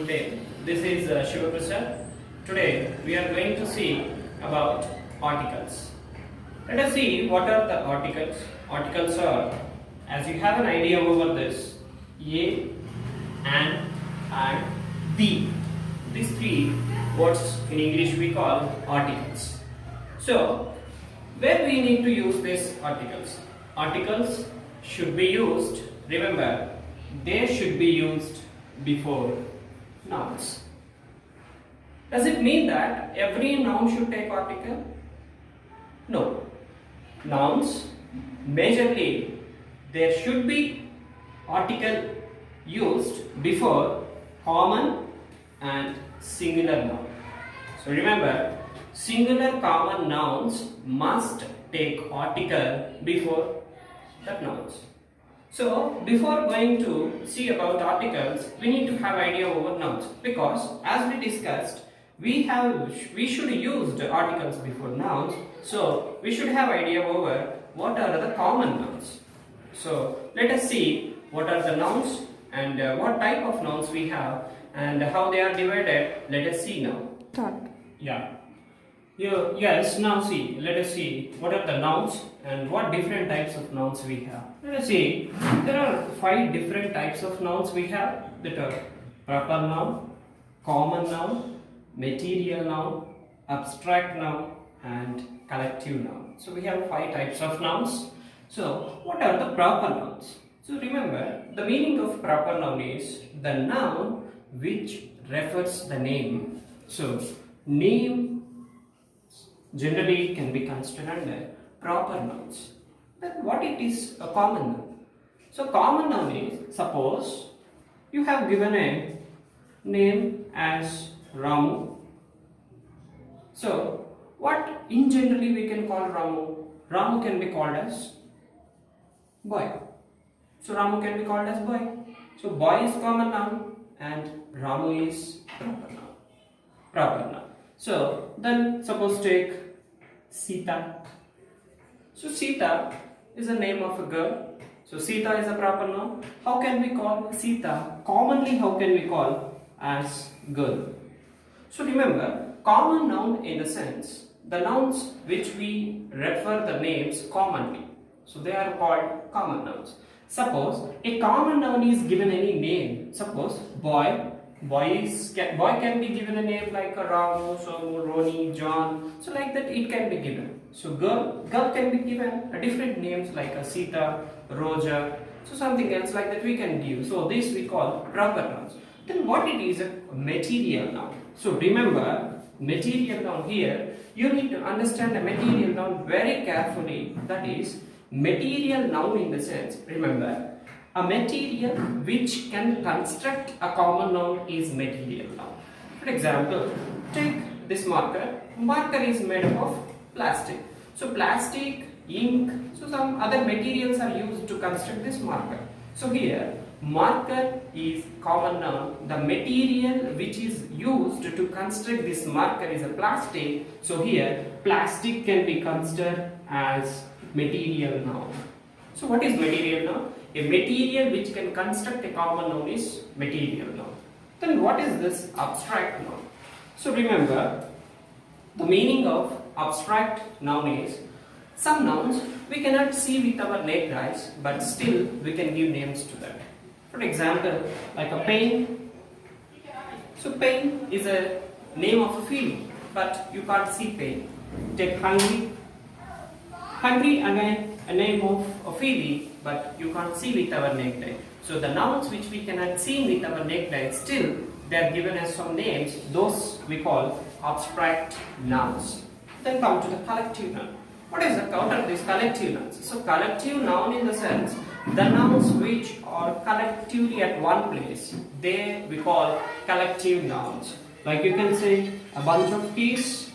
day. This is Shiva Prasad. Today we are going to see about articles. Let us see what are the articles. Articles are, as you have an idea over this, a, and the. These three words in English we call articles. So, where we need to use these articles? Articles should be used, remember, they should be used before nouns. Does it mean that every noun should take article? No. Nouns, majorly, there should be article used before common and singular noun. So remember, singular common nouns must take article before that nouns. So before going to see about articles, we need to have idea over nouns, because as we discussed, we should use the articles before nouns. So we should have idea over what are the common nouns. So let us see what are the nouns and what type of nouns we have and how they are divided. Let us see now. Start. Yeah. Yes, now see, let us see what are the nouns and what different types of nouns we have. Let us see, there are 5 different types of nouns we have that are proper noun, common noun, material noun, abstract noun and collective noun. So we have 5 types of nouns. So what are the proper nouns? So remember, the meaning of proper noun is the noun which refers the name. So name generally can be considered under proper nouns. Then what it is a common noun? So common noun is, suppose you have given a name as Ramu. So what in generally we can call Ramu? Ramu can be called as boy. So Ramu can be called as boy. So boy is common noun and Ramu is proper noun. Proper noun. So then suppose take Sita. So Sita is a name of a girl. So Sita is a proper noun. How can we call Sita? Commonly how can we call as girl? So remember, common noun in the sense, the nouns which we refer the names commonly. So they are called common nouns. Suppose a common noun is given any name. Suppose boy. Boy can be given a name like a Ramu, Somu, Roni, John. So like that it can be given. So girl can be given a different names like a Sita, Roja. So something else like that we can give. So this we call proper nouns. Then what it is a material noun. So remember, material noun here, you need to understand the material noun very carefully. That is, material noun in the sense, remember, a material which can construct a common noun is material noun. For example, take this marker. Marker is made up of plastic. So plastic, ink, so some other materials are used to construct this marker. So here, marker is common noun. The material which is used to construct this marker is a plastic. So here, plastic can be considered as material noun. So what is material noun? A material which can construct a common noun is material noun. Then what is this abstract noun? So remember, the meaning of abstract noun is, some nouns we cannot see with our naked eyes, but still we can give names to them. For example, like a pain. So pain is a name of a feeling, but you can't see pain. Take hungry. Hungry again a name of a feeling, but you can't see with our naked eye. So the nouns which we cannot see with our naked eye, still they are given as some names. Those we call abstract nouns. Then come to the collective noun. What is the count of these collective nouns? So collective noun in the sense, the nouns which are collectively at one place, they we call collective nouns. Like you can say a bunch of keys.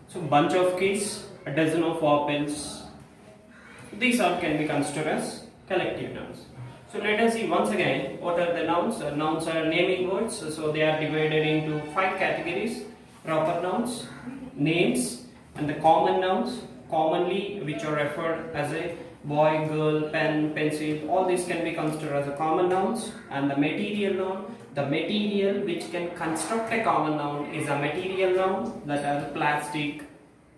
So bunch of keys, a dozen of apples. These all can be considered as collective nouns. So let us see once again what are the nouns. Nouns are naming words, so they are divided into 5 categories: proper nouns, names, and the common nouns, commonly which are referred as a boy, girl, pen, pencil, all these can be considered as a common nouns. And the material noun, the material which can construct a common noun is a material noun, that are plastic.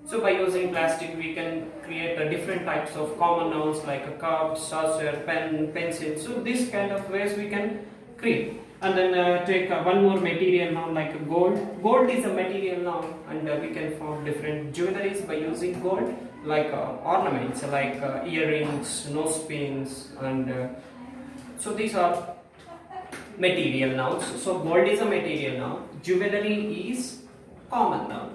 So by using plastic we can create different types of common nouns like a cup, saucer, pen, pencil. So this kind of ways we can create. And then take one more material noun like gold. Gold is a material noun, and we can form different jewelries by using gold, like ornaments like earrings, nose pins, and so these are material nouns. So gold is a material noun, jewelry is common noun.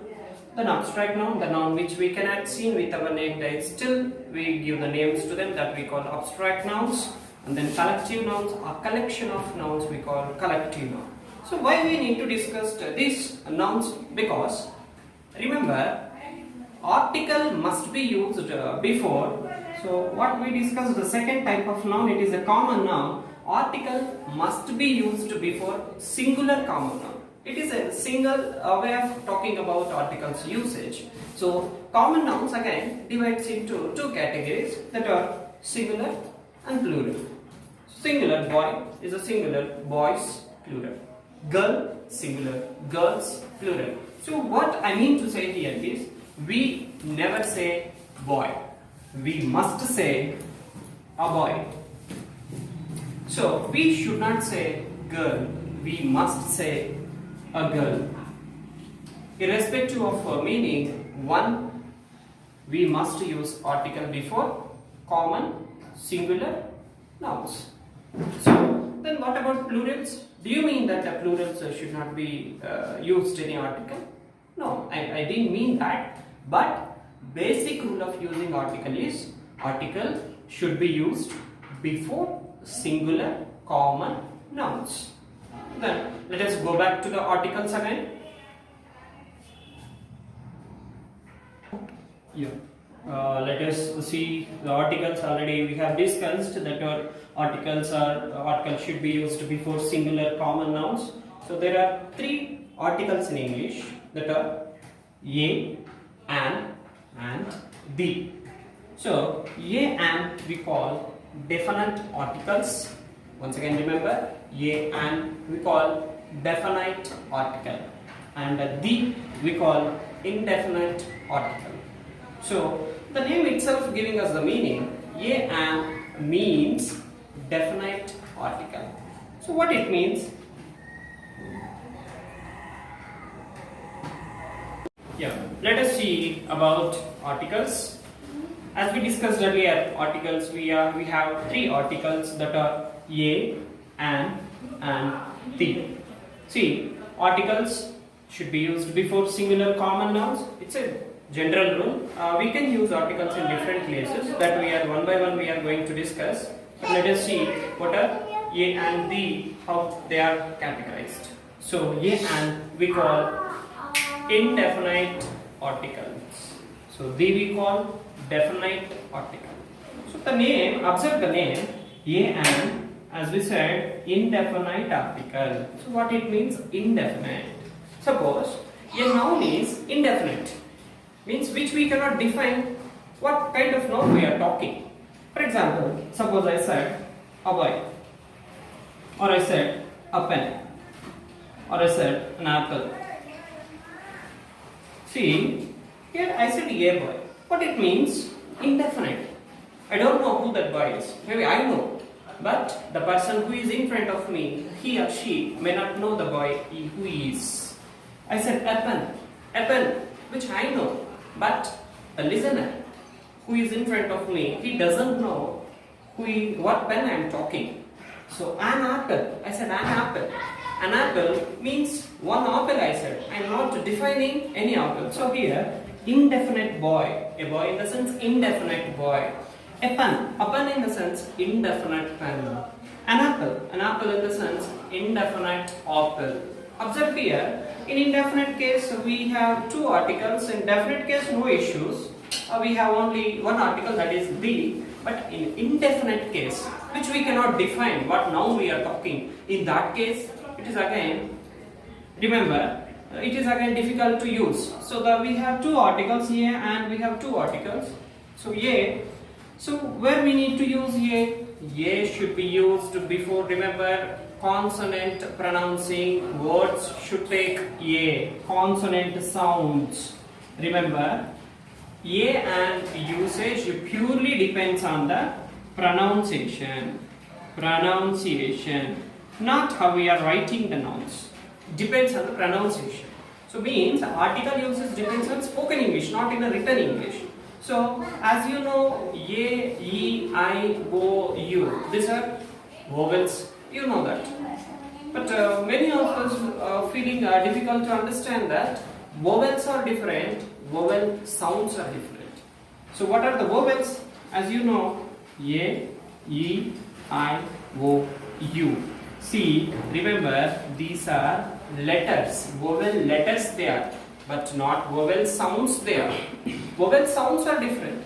Then abstract noun, the noun which we cannot see with our naked eye, still we give the names to them, that we call abstract nouns. And then collective nouns, a collection of nouns we call collective noun. So why we need to discuss these nouns? Because remember, article must be used before. So what we discussed, the second type of noun, it is a common noun. Article must be used before singular common noun. It is a single way of talking about articles usage. So common nouns again divides into two categories, that are singular and plural. Singular, boy is a singular, boys plural. Girl, singular, girls plural. So what I mean to say here is, we never say boy, we must say a boy. So we should not say girl, we must say a girl. Irrespective of meaning, one, we must use article before common singular nouns. So then what about plurals? Do you mean that the plurals should not be used in the article? No, I didn't mean that. But basic rule of using article is, article should be used before singular common nouns. Then let us go back to the articles again. Yeah. Let us see the articles. Already we have discussed that our articles should be used before singular common nouns. So there are three articles in English, that are a, an, and the. So a, an we call definite articles. Once again remember, a, an we call definite article, and the we call indefinite article. So the name itself giving us the meaning, a, an means definite article. So what it means? Yeah, let us see about articles. As we discussed earlier, articles we have three articles, that are a, an, and the. See, articles should be used before singular common nouns. It's a general rule. We can use articles in different places, that we are one by one we are going to discuss. But let us see what are a and the, how they are categorized. So a and we call indefinite articles. So the we call definite article. So the name, observe the name, a and, as we said, indefinite article. So what it means, indefinite? Suppose a noun is indefinite, means which we cannot define what kind of noun we are talking. For example, suppose I said a boy, or I said a pen, or I said an apple. See, here I said a boy. What it means? Indefinite. I don't know who that boy is. Maybe I know, but the person who is in front of me, he or she may not know the boy who he is. I said a pen, which I know, but the listener who is in front of me, he doesn't know what pen I am talking. So an apple, I said an apple. An apple means one apple, I said. I am not defining any apple. So here, indefinite boy, a boy in the sense indefinite boy. A pen in the sense indefinite pen. An apple in the sense indefinite apple. Observe here, in indefinite case we have two articles. In definite case no issues. We have only one article, that is the. But in indefinite case, which we cannot define what noun we are talking, in that case it is again, remember, it is again difficult to use. So we have two articles here and we have two articles. So a, so where we need to use a should be used before, remember, consonant pronouncing words should take a, consonant sounds. Remember, a and usage purely depends on the pronunciation, not how we are writing the nouns. Depends on the pronunciation. So means article usage depends on spoken English, not in a written English. So as you know, a, e, I, o, u, these are vowels. You know that. But many of us feeling difficult to understand that vowels are different, vowel sounds are different. So what are the vowels? As you know, a, e, I, o, u. See, remember, these are letters, vowel letters they are, but not vowel sounds they are. Vowel sounds are different.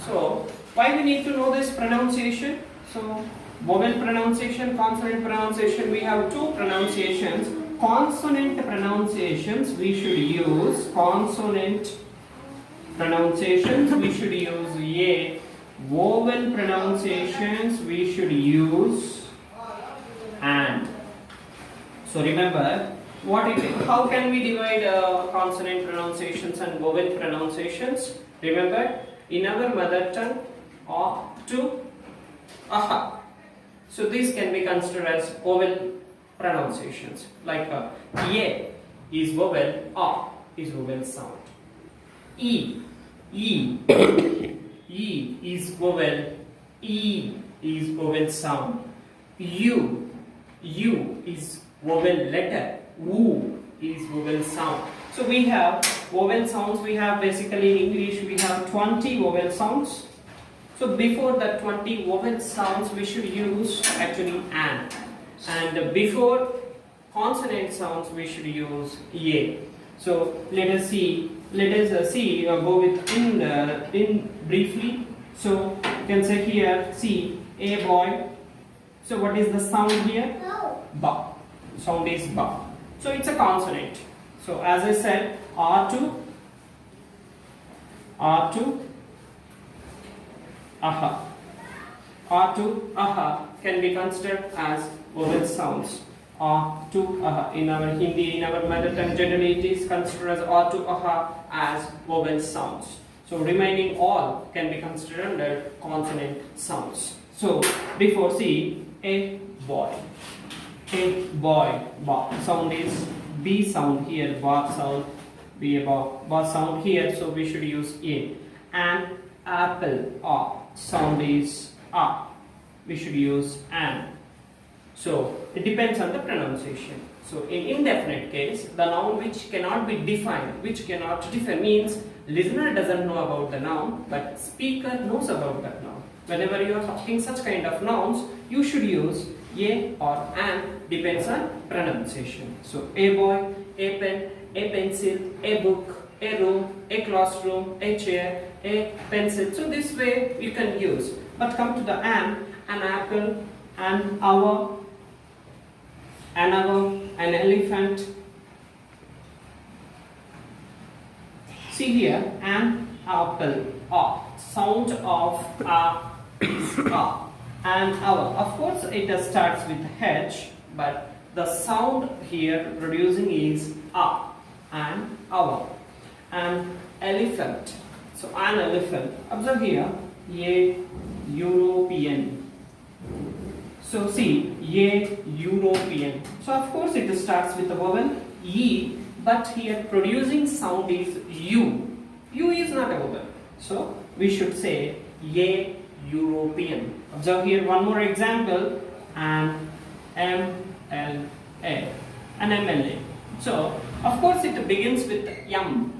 So why we need to know this pronunciation? So vowel pronunciation, consonant pronunciation, we have two pronunciations. Consonant pronunciations we should use, consonant pronunciations we should use a, vowel pronunciations we should use and. So remember what it is. How can we divide consonant pronunciations and vowel pronunciations? Remember, in our mother tongue, a to aha. So these can be considered as vowel pronunciations. Like a is vowel, a is vowel sound. E is vowel, e is vowel sound. U is vowel letter, u is vowel sound. So we have vowel sounds, we have basically in English we have 20 vowel sounds. So before that 20 vowel sounds we should use actually an, and before consonant sounds we should use a. So let us see, go with in briefly. So you can say here, see, a boy. So what is the sound here? Ba. Sound is ba. So it's a consonant. So as I said, R to aha. R to aha can be considered as vowel sounds. R to aha. In our Hindi, in our mother tongue, generally it is considered as R to aha as vowel sounds. So remaining all can be considered under consonant sounds. So before, see, a boy, ba sound is b sound here, ba sound, ba sound here. So we should use a. And apple, sound is a. We should use an. So it depends on the pronunciation. So in indefinite case, the noun which cannot be defined, which cannot differ, means listener doesn't know about the noun, but speaker knows about that noun. Whenever you are talking such kind of nouns, you should use a or an, depends on pronunciation. So a boy, a pen, a pencil, a book, a room, a classroom, a chair, a pencil. So this way you can use. But come to the an apple, an hour, an elephant. See here, an apple, sound of is a. An hour, of course it starts with H, but the sound here producing is a. An hour. An elephant. So an elephant. Observe here, a European. So see, a European. So of course it starts with the vowel E, but here producing sound is U. U is not a vowel. So we should say a European. Observe here one more example, an MLA, an MLA. So of course it begins with M,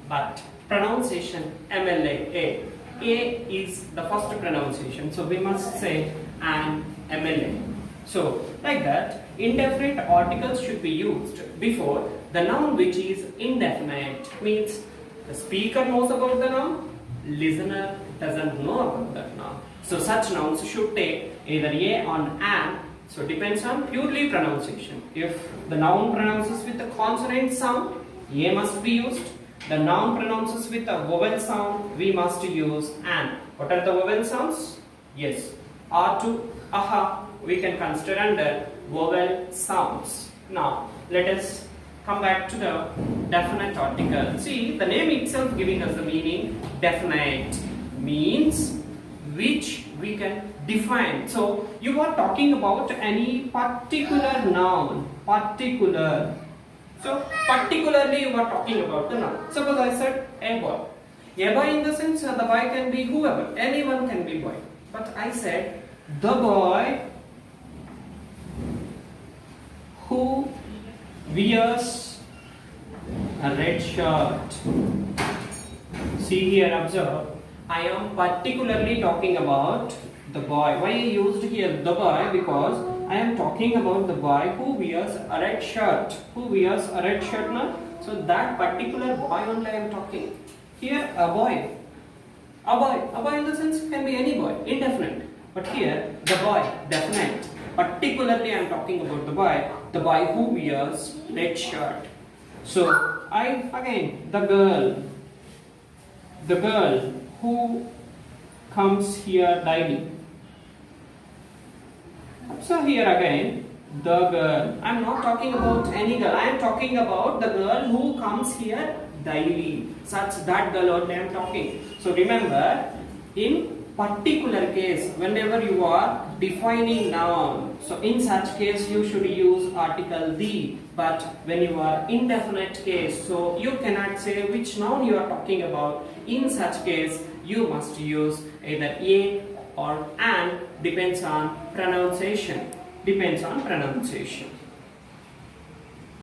but pronunciation MLA. A is the first pronunciation, so we must say an MLA. So like that, indefinite articles should be used before the noun which is indefinite, means the speaker knows about the noun, listener doesn't know about that noun. So such nouns should take either a or an. So depends on purely pronunciation. If the noun pronounces with the consonant sound, A must be used. The noun pronounces with a vowel sound, we must use an. What are the vowel sounds? Yes, A to aha we can consider under vowel sounds. Now let us come back to the definite article. See, the name itself giving us the meaning. Definite means which we can define. So you are talking about any particular noun, particular. So particularly you are talking about the noun. Suppose I said a boy. A boy in the sense the boy can be whoever, anyone can be boy. But I said the boy who wears a red shirt. See here, observe. I am particularly talking about the boy. Why I used here the boy? Because I am talking about the boy who wears a red shirt. Who wears a red shirt now? So that particular boy only I am talking. Here a boy. A boy in the sense can be any boy, indefinite. But here the boy, definite. Particularly I am talking about the boy who wears red shirt. So again the girl who comes here daily. So here again the girl. I am not talking about any girl. I am talking about the girl who comes here daily. Such that girl only I am talking. So remember, in particular case, whenever you are defining noun, so in such case you should use article the. But when you are indefinite case, so you cannot say which noun you are talking about. In such case, you must use either a or an. Depends on pronunciation.